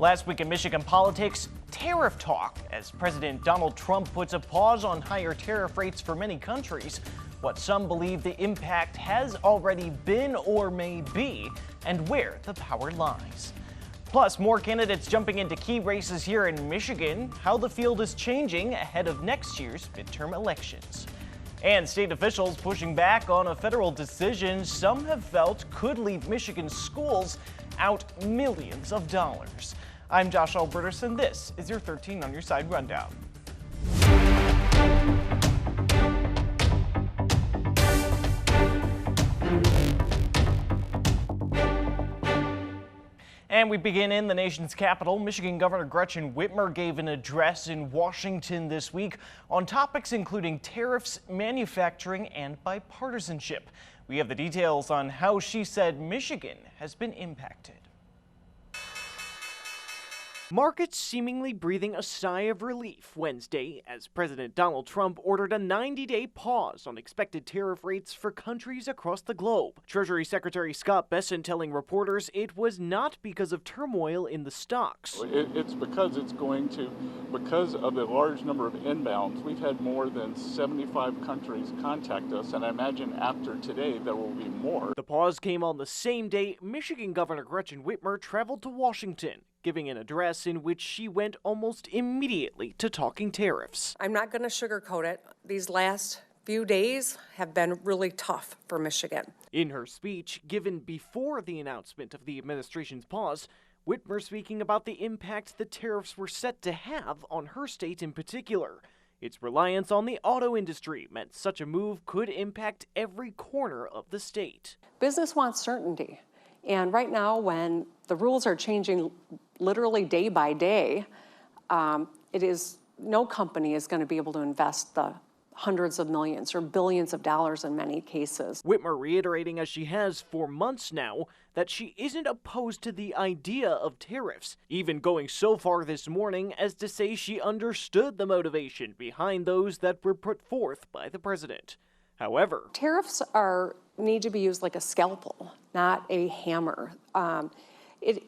Last week in Michigan politics, tariff talk as President Donald Trump puts a pause on higher tariff rates for many countries. What some believe the impact has already been or may be, and where the power lies. Plus, more candidates jumping into key races here in Michigan, how the field is changing ahead of next year's midterm elections. And state officials pushing back on a federal decision some have felt could leave Michigan schools out millions of dollars. I'm Josh Alburtus, and this is your 13 on your side rundown. And we begin in the nation's capital. Michigan Governor Gretchen Whitmer gave an address in Washington this week on topics including tariffs, manufacturing, and bipartisanship. We have the details on how she said Michigan has been impacted. Markets seemingly breathing a sigh of relief Wednesday as President Donald Trump ordered a 90-day pause on expected tariff rates for countries across the globe. Treasury Secretary Scott Bessent telling reporters it was not because of turmoil in the stocks. It's because because of the large number of inbounds. We've had more than 75 countries contact us, and I imagine after today there will be more. The pause came on the same day Michigan Governor Gretchen Whitmer traveled to Washington, giving an address in which she went almost immediately to talking tariffs. I'm not going to sugarcoat it. These last few days have been really tough for Michigan. In her speech, given before the announcement of the administration's pause, Whitmer speaking about the impact the tariffs were set to have on her state in particular. Its reliance on the auto industry meant such a move could impact every corner of the state. Business wants certainty. And right now, when the rules are changing literally day by day, no company is going to be able to invest the hundreds of millions or billions of dollars in many cases. Whitmer reiterating, as she has for months now, that she isn't opposed to the idea of tariffs, even going so far this morning as to say she understood the motivation behind those that were put forth by the president. However, tariffs need to be used like a scalpel, not a hammer.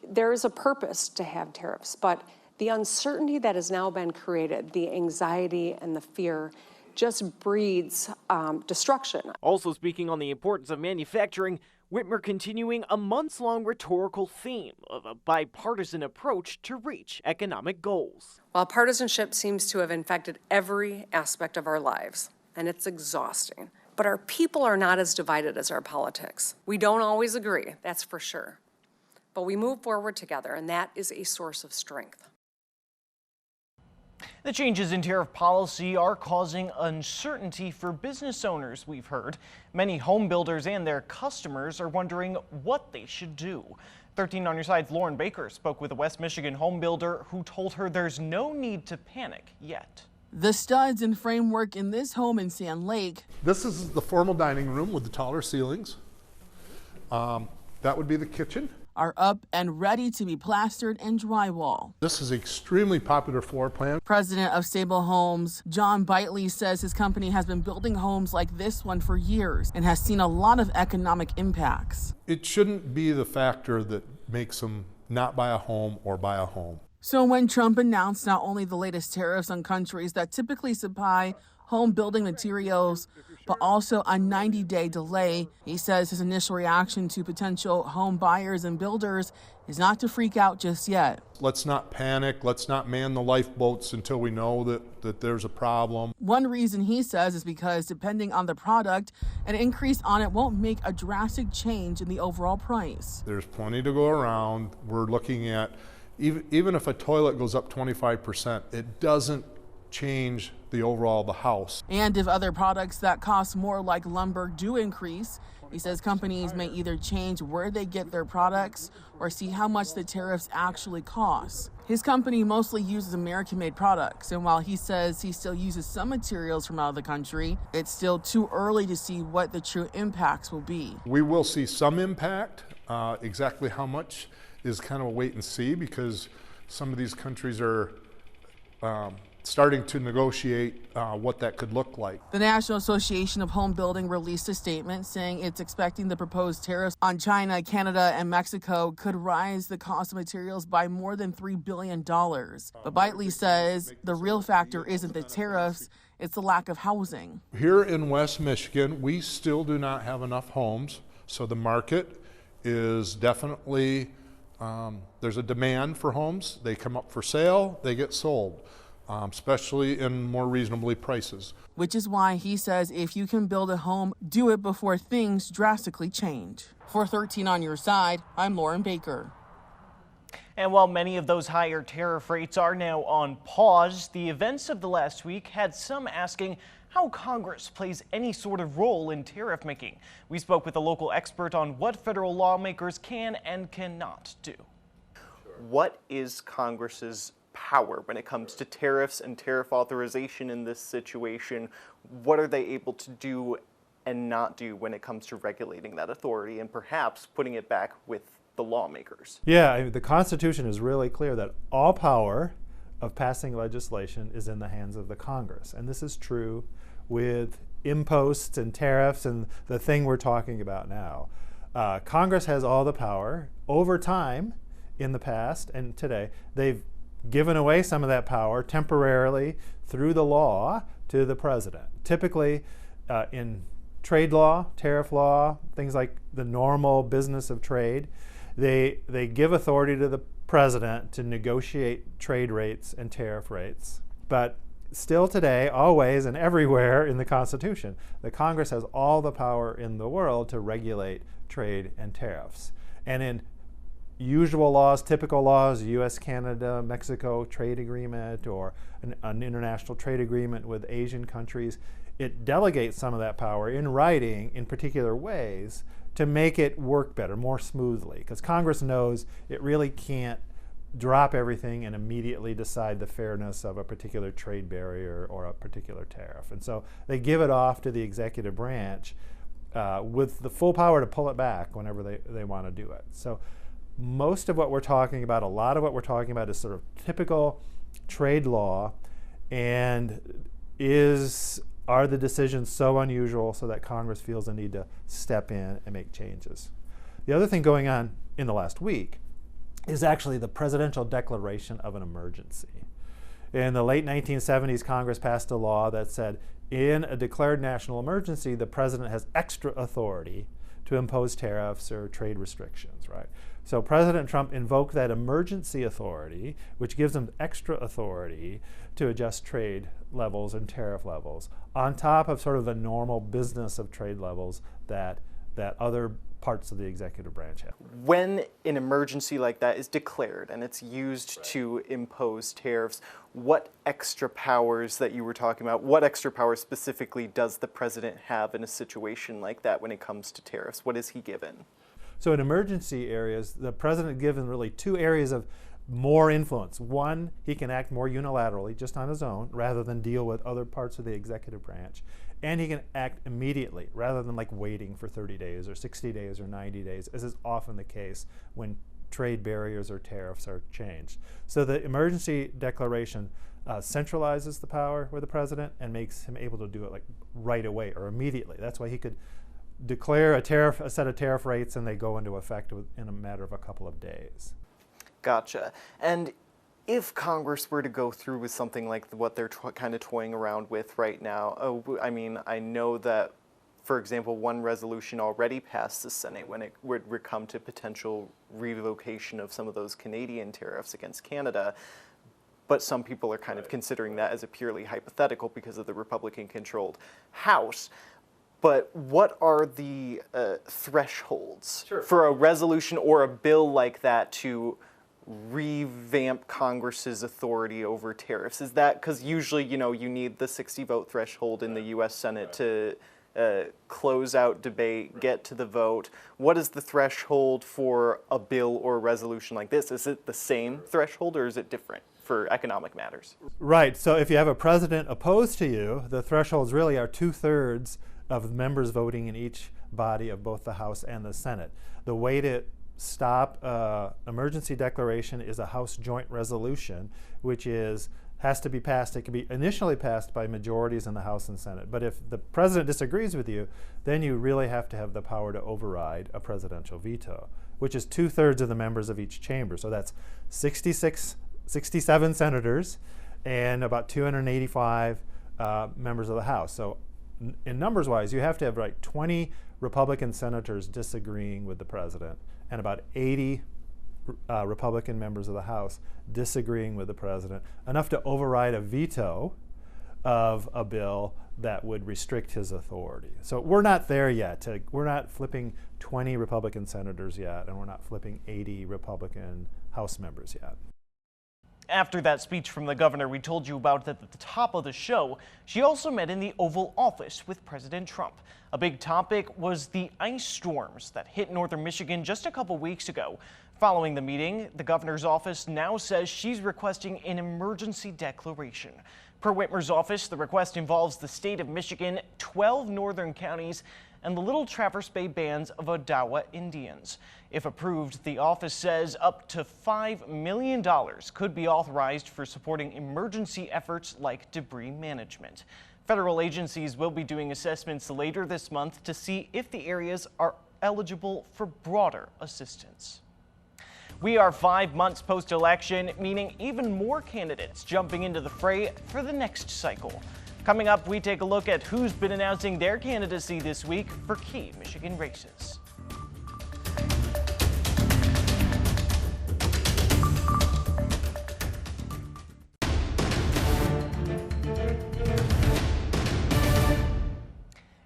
There is a purpose to have tariffs, but the uncertainty that has now been created, the anxiety and the fear, just breeds destruction. Also speaking on the importance of manufacturing, Whitmer continuing a months-long rhetorical theme of a bipartisan approach to reach economic goals. While partisanship seems to have infected every aspect of our lives, and it's exhausting, but our people are not as divided as our politics. We don't always agree, that's for sure. But we move forward together, and that is a source of strength. The changes in tariff policy are causing uncertainty for business owners, we've heard. Many home builders and their customers are wondering what they should do. 13 on your side's Lauren Baker spoke with a West Michigan home builder who told her there's no need to panic yet. The studs and framework in this home in Sand Lake. This is the formal dining room with the taller ceilings. That would be the kitchen. Are up and ready to be plastered and drywall. This is an extremely popular floor plan. President of Stable Homes, John Bitely, says his company has been building homes like this one for years and has seen a lot of economic impacts. It shouldn't be the factor that makes them not buy a home or buy a home. So when Trump announced not only the latest tariffs on countries that typically supply home building materials, but also a 90-day delay, he says his initial reaction to potential home buyers and builders is not to freak out just yet. Let's not panic. Let's not man the lifeboats until we know that there's a problem. One reason he says is because depending on the product, an increase on it won't make a drastic change in the overall price. There's plenty to go around. We're looking at, even if a toilet goes up 25%, it doesn't change the overall the house. And if other products that cost more like lumber do increase, he says companies may either change where they get their products or see how much the tariffs actually cost. His company mostly uses American-made products, and while he says he still uses some materials from out of the country, it's still too early to see what the true impacts will be. We will see some impact. Exactly how much is kind of a wait and see, because some of these countries are starting to negotiate what that could look like. The National Association of Home Building released a statement saying it's expecting the proposed tariffs on China, Canada, and Mexico could rise the cost of materials by more than $3 billion. But Bitely says the real factor isn't the tariffs, it's the lack of housing. Here in West Michigan, we still do not have enough homes, so the market is definitely, there's a demand for homes. They come up for sale, they get sold. Especially in more reasonably prices. Which is why he says if you can build a home, do it before things drastically change. For 13 on Your Side, I'm Lauren Baker. And while many of those higher tariff rates are now on pause, the events of the last week had some asking how Congress plays any sort of role in tariff making. We spoke with a local expert on what federal lawmakers can and cannot do. What is Congress's power when it comes to tariffs and tariff authorization in this situation? What are they able to do and not do when it comes to regulating that authority and perhaps putting it back with the lawmakers? Yeah, the Constitution is really clear that all power of passing legislation is in the hands of the Congress. And this is true with imposts and tariffs and the thing we're talking about now. Congress has all the power. Over time, in the past and today, they've given away some of that power temporarily through the law to the president. Typically in trade law, tariff law, things like the normal business of trade, they give authority to the president to negotiate trade rates and tariff rates. But still today, always and everywhere in the Constitution, the Congress has all the power in the world to regulate trade and tariffs. And in usual laws, typical laws, U.S., Canada, Mexico trade agreement, or an international trade agreement with Asian countries, it delegates some of that power in writing in particular ways to make it work better, more smoothly, because Congress knows it really can't drop everything and immediately decide the fairness of a particular trade barrier or a particular tariff. And so they give it off to the executive branch with the full power to pull it back whenever they want to do it. So most of what we're talking about, a lot of what we're talking about is sort of typical trade law, and are the decisions so unusual so that Congress feels the need to step in and make changes. The other thing going on in the last week is actually the presidential declaration of an emergency. In the late 1970s, Congress passed a law that said in a declared national emergency, the president has extra authority to impose tariffs or trade restrictions, right? So President Trump invoked that emergency authority, which gives him extra authority to adjust trade levels and tariff levels, on top of sort of the normal business of trade levels that other parts of the executive branch have. When an emergency like that is declared and it's used to impose tariffs, what extra powers that you were talking about, what extra powers specifically does the president have in a situation like that when it comes to tariffs? What is he given? So in emergency areas, the president is given really two areas of more influence. One, he can act more unilaterally, just on his own, rather than deal with other parts of the executive branch. And he can act immediately, rather than like waiting for 30 days or 60 days or 90 days, as is often the case when trade barriers or tariffs are changed. So the emergency declaration centralizes the power with the president and makes him able to do it like right away or immediately. That's why he could declare a set of tariff rates and they go into effect in a matter of a couple of days. Gotcha. And if Congress were to go through with something like what they're kind of toying around with right now, I mean, I know that, for example, one resolution already passed the Senate when it would come to potential revocation of some of those Canadian tariffs against Canada. But some people are kind of considering that as a purely hypothetical because of the Republican-controlled House. But what are the thresholds for a resolution or a bill like that to revamp Congress's authority over tariffs? Is that because usually, you know, you need the 60-vote threshold in the U.S. Senate to close out debate, get to the vote? What is the threshold for a bill or a resolution like this? Is it the same threshold or is it different for economic matters? Right. So if you have a president opposed to you, the thresholds really are 2/3 of members voting in each body of both the House and the Senate. The way to stop emergency declaration is a House joint resolution, which is has to be passed. It can be initially passed by majorities in the House and Senate. But if the president disagrees with you, then you really have to have the power to override a presidential veto, which is 2/3 of the members of each chamber. So that's 67 senators and about 285 members of the House. So in numbers wise, you have to have 20 Republican senators disagreeing with the president and about 80 Republican members of the House disagreeing with the president, enough to override a veto of a bill that would restrict his authority. So we're not there yet. We're not flipping 20 Republican senators yet, and we're not flipping 80 Republican House members yet. After that speech from the governor we told you about at the top of the show, she also met in the Oval Office with President Trump. A big topic was the ice storms that hit northern Michigan just a couple weeks ago. Following the meeting, the governor's office now says she's requesting an emergency declaration. Per Whitmer's office, the request involves the state of Michigan, 12 northern counties, and the Little Traverse Bay bands of Odawa Indians. If approved, the office says up to $5 million could be authorized for supporting emergency efforts like debris management. Federal agencies will be doing assessments later this month to see if the areas are eligible for broader assistance. We are 5 months post-election, meaning even more candidates jumping into the fray for the next cycle. Coming up, we take a look at who's been announcing their candidacy this week for key Michigan races.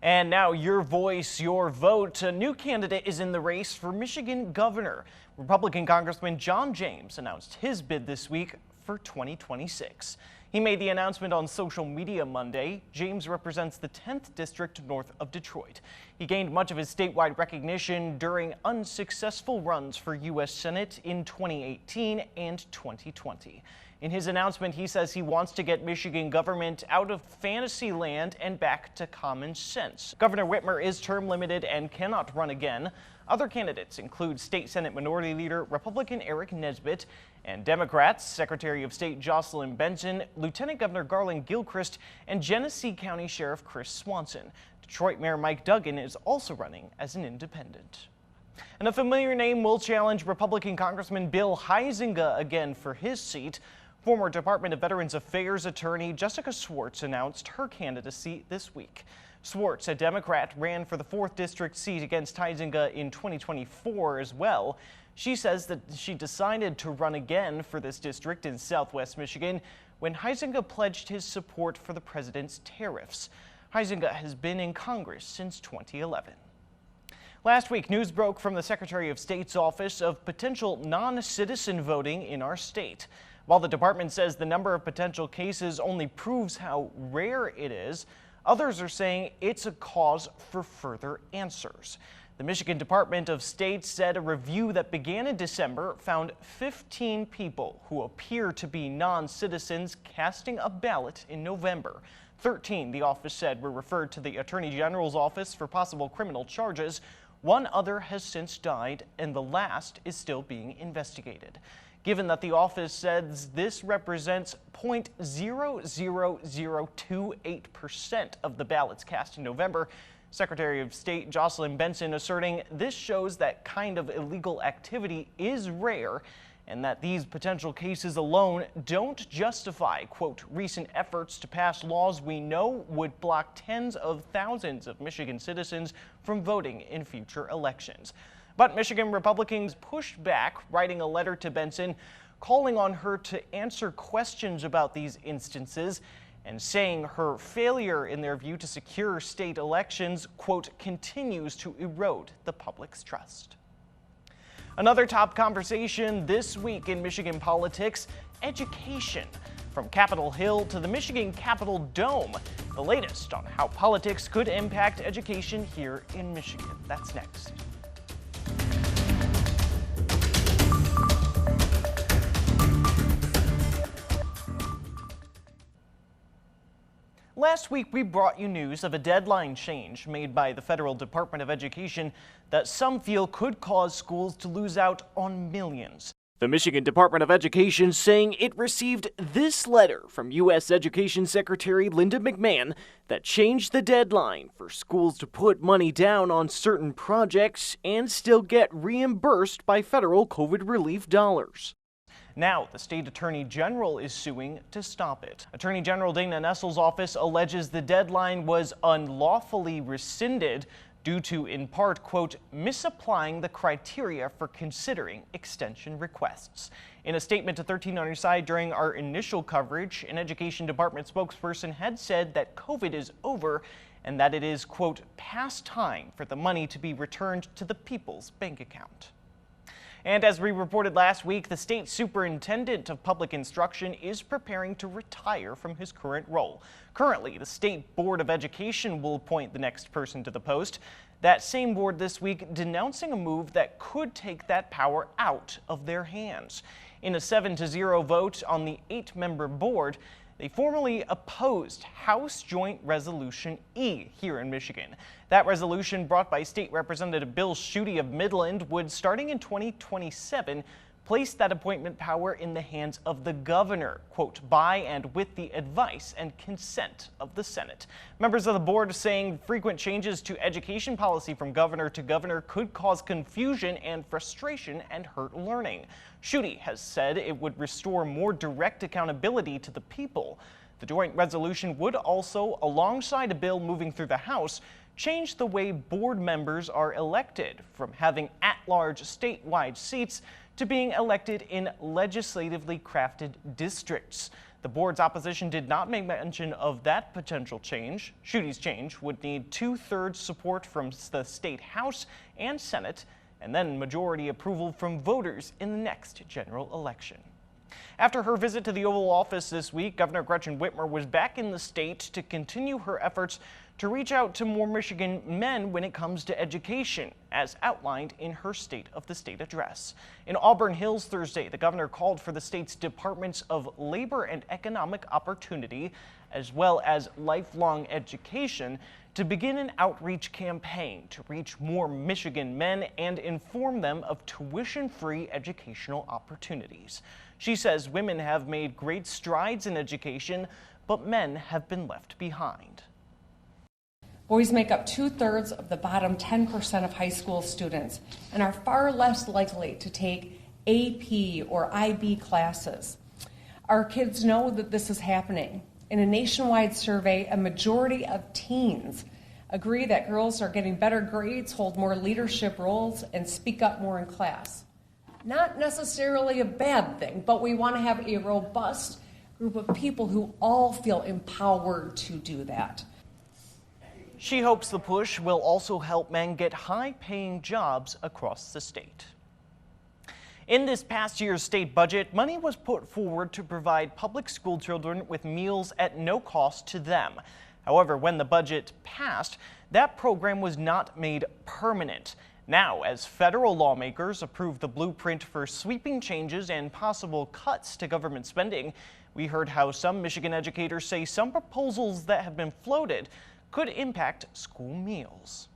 And now your voice, your vote. A new candidate is in the race for Michigan governor. Republican Congressman John James announced his bid this week for 2026. He made the announcement on social media Monday. James represents the 10th district north of Detroit. He gained much of his statewide recognition during unsuccessful runs for U.S. Senate in 2018 and 2020. In his announcement, he says he wants to get Michigan government out of fantasy land and back to common sense. Governor Whitmer is term limited and cannot run again. Other candidates include State Senate Minority Leader Republican Eric Nesbitt and Democrats Secretary of State Jocelyn Benson, Lieutenant Governor Garland Gilchrist, and Genesee County Sheriff Chris Swanson. Detroit Mayor Mike Duggan is also running as an independent. And a familiar name will challenge Republican Congressman Bill Huizenga again for his seat. Former Department of Veterans Affairs attorney Jessica Swartz announced her candidacy this week. Swartz, a Democrat, ran for the 4th district seat against Huizenga in 2024 as well. She says that she decided to run again for this district in southwest Michigan when Huizenga pledged his support for the president's tariffs. Huizenga has been in Congress since 2011. Last week, news broke from the Secretary of State's office of potential non-citizen voting in our state. While the department says the number of potential cases only proves how rare it is, others are saying it's a cause for further answers. The Michigan Department of State said a review that began in December found 15 people who appear to be non-citizens casting a ballot in November. 13, the office said, were referred to the Attorney General's office for possible criminal charges. One other has since died, and the last is still being investigated. Given that the office says this represents 0.00028% of the ballots cast in November, Secretary of State Jocelyn Benson asserting this shows that kind of illegal activity is rare and that these potential cases alone don't justify, quote, recent efforts to pass laws we know would block tens of thousands of Michigan citizens from voting in future elections. But Michigan Republicans pushed back, writing a letter to Benson, calling on her to answer questions about these instances and saying her failure, in their view, to secure state elections, quote, continues to erode the public's trust. Another top conversation this week in Michigan politics, education. From Capitol Hill to the Michigan Capitol Dome, the latest on how politics could impact education here in Michigan. That's next. Last week, we brought you news of a deadline change made by the Federal Department of Education that some feel could cause schools to lose out on millions. The Michigan Department of Education saying it received this letter from U.S. Education Secretary Linda McMahon that changed the deadline for schools to put money down on certain projects and still get reimbursed by federal COVID relief dollars. Now, the state attorney general is suing to stop it. Attorney General Dana Nessel's office alleges the deadline was unlawfully rescinded due to, in part, quote, misapplying the criteria for considering extension requests. In a statement to 13 on your side during our initial coverage, an education department spokesperson had said that COVID is over and that it is, quote, past time for the money to be returned to the people's bank account. And as we reported last week, the state superintendent of public instruction is preparing to retire from his current role. Currently, the State Board of Education will appoint the next person to the post. That same board this week denouncing a move that could take that power out of their hands. In a 7-0 vote on the 8-member board, they formally opposed House Joint Resolution E here in Michigan. That resolution, brought by State Representative Bill Schuette of Midland, would, starting in 2027, place that appointment power in the hands of the governor, quote, by and with the advice and consent of the Senate. Members of the board saying frequent changes to education policy from governor to governor could cause confusion and frustration and hurt learning. Schuette has said it would restore more direct accountability to the people. The joint resolution would also, alongside a bill moving through the House, change the way board members are elected, from having at-large statewide seats to being elected in legislatively crafted districts. The board's opposition did not make mention of that potential change. Schuette's change would need 2/3 support from the state House and Senate, and then majority approval from voters in the next general election. After her visit to the Oval Office this week, Governor Gretchen Whitmer was back in the state to continue her efforts to reach out to more Michigan men when it comes to education, as outlined in her State of the State address. In Auburn Hills Thursday, the governor called for the state's Departments of Labor and Economic Opportunity, as well as Lifelong Education, to begin an outreach campaign to reach more Michigan men and inform them of tuition-free educational opportunities. She says women have made great strides in education, but men have been left behind. Boys make up 2/3 of the bottom 10% of high school students and are far less likely to take AP or IB classes. Our kids know that this is happening. In a nationwide survey, a majority of teens agree that girls are getting better grades, hold more leadership roles, and speak up more in class. Not necessarily a bad thing, but we want to have a robust group of people who all feel empowered to do that. She hopes the push will also help men get high-paying jobs across the state. In this past year's state budget, money was put forward to provide public school children with meals at no cost to them. However, when the budget passed, that program was not made permanent. Now, as federal lawmakers approve the blueprint for sweeping changes and possible cuts to government spending, we heard how some Michigan educators say some proposals that have been floated could impact school meals.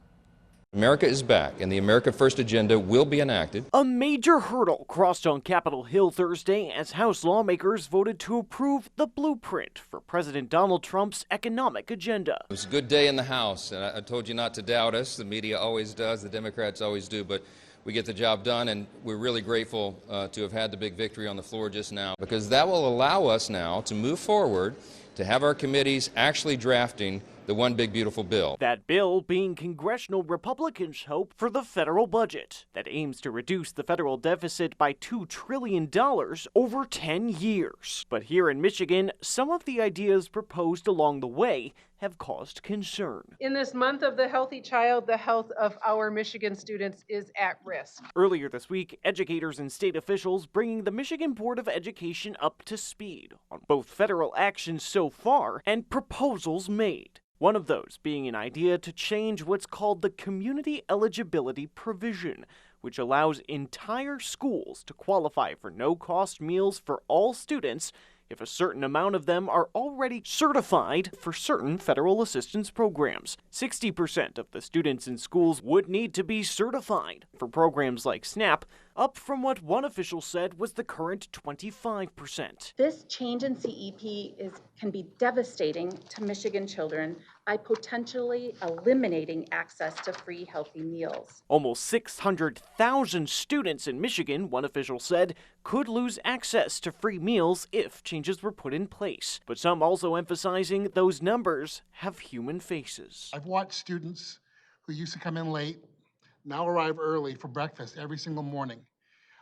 America is back, and the America First agenda will be enacted. A major hurdle crossed on Capitol Hill Thursday as House lawmakers voted to approve the blueprint for President Donald Trump's economic agenda. It was a good day in the House, and I told you not to doubt us. The media always does, the Democrats always do, but we get the job done, and we're really grateful to have had the big victory on the floor just now, because that will allow us now to move forward, to have our committees actually drafting the one big beautiful bill. That bill being congressional Republicans' hope for the federal budget that aims to reduce the federal deficit by $2 trillion over 10 years. But here in Michigan, some of the ideas proposed along the way have caused concern. In this month of the healthy child, the health of our Michigan students is at risk. Earlier this week, educators and state officials bringing the Michigan Board of Education up to speed on both federal actions so far and proposals made. One of those being an idea to change what's called the Community Eligibility Provision, which allows entire schools to qualify for no-cost meals for all students if a certain amount of them are already certified for certain federal assistance programs. 60% of the students in schools would need to be certified for programs like SNAP, up from what one official said was the current 25%. This change in CEP can be devastating to Michigan children by potentially eliminating access to free, healthy meals. Almost 600,000 students in Michigan, one official said, could lose access to free meals if changes were put in place. But some also emphasizing those numbers have human faces. I've watched students who used to come in late now arrive early for breakfast every single morning.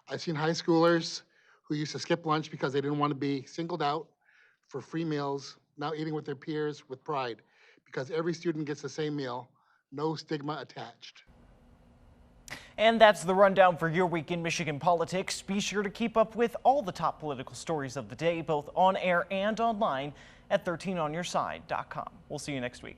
I've seen high schoolers who used to skip lunch because they didn't want to be singled out for free meals, now eating with their peers with pride because every student gets the same meal, no stigma attached. And that's the rundown for your week in Michigan politics. Be sure to keep up with all the top political stories of the day, both on air and online at 13onyourside.com. We'll see you next week.